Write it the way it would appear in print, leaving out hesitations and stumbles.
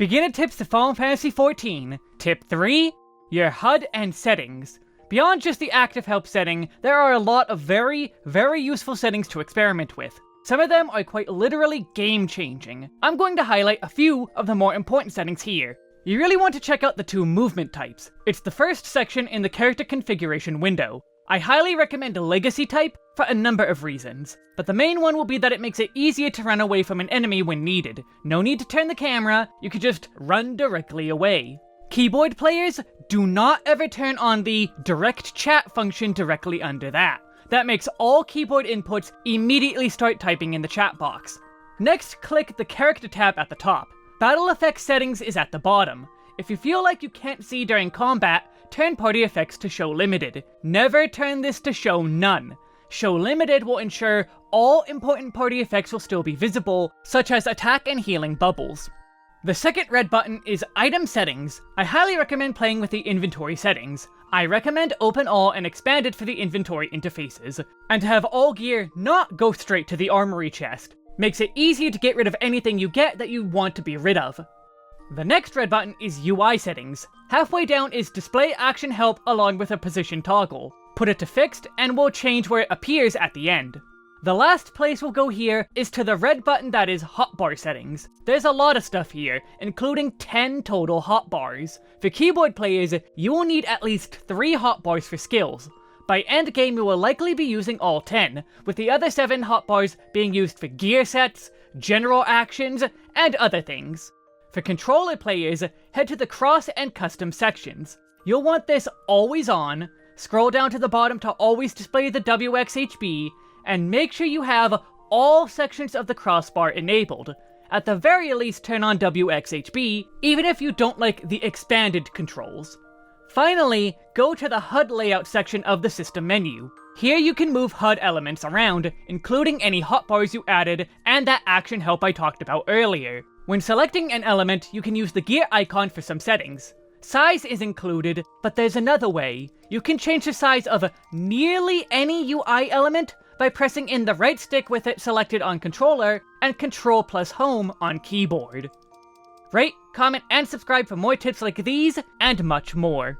Beginner tips to Final Fantasy XIV. Tip 3. Your HUD and settings. Beyond just the active help setting, there are a lot of very useful settings to experiment with. Some of them are quite literally game-changing. I'm going to highlight a few of the more important settings here. You really want to check out the 2 movement types. It's the first section in the character configuration window. I highly recommend a Legacy type for a number of reasons, but the main one will be that it makes it easier to run away from an enemy when needed. No need to turn the camera, you can just run directly away. Keyboard players, do not ever turn on the direct chat function directly under that. That makes all keyboard inputs immediately start typing in the chat box. Next, click the character tab at the top. Battle effects settings is at the bottom. If you feel like you can't see during combat, turn party effects to show limited. Never turn this to show none. Show limited will ensure all important party effects will still be visible, such as attack and healing bubbles. The second red button is Item Settings. I highly recommend playing with the inventory settings. I recommend open all and expand it for the inventory interfaces, and to have all gear not go straight to the armory chest. Makes it easier to get rid of anything you get that you want to be rid of. The next red button is UI Settings. Halfway down is Display Action Help along with a position toggle. Put it to fixed and we'll change where it appears at the end. The last place we'll go here is to the red button that is hotbar settings. There's a lot of stuff here, including 10 total hotbars. For keyboard players, you will need at least 3 hotbars for skills. By endgame you will likely be using all 10, with the other 7 hotbars being used for gear sets, general actions, and other things. For controller players, head to the cross and custom sections. You'll want this always on, scroll down to the bottom to always display the WXHB, and make sure you have all sections of the crossbar enabled. At the very least turn on WXHB, even if you don't like the expanded controls. Finally, go to the HUD layout section of the system menu. Here you can move HUD elements around, including any hotbars you added and that action help I talked about earlier. When selecting an element, you can use the gear icon for some settings. Size is included, but there's another way. You can change the size of nearly any UI element by pressing in the right stick with it selected on controller, and Control plus Home on keyboard. Rate, comment, and subscribe for more tips like these, and much more.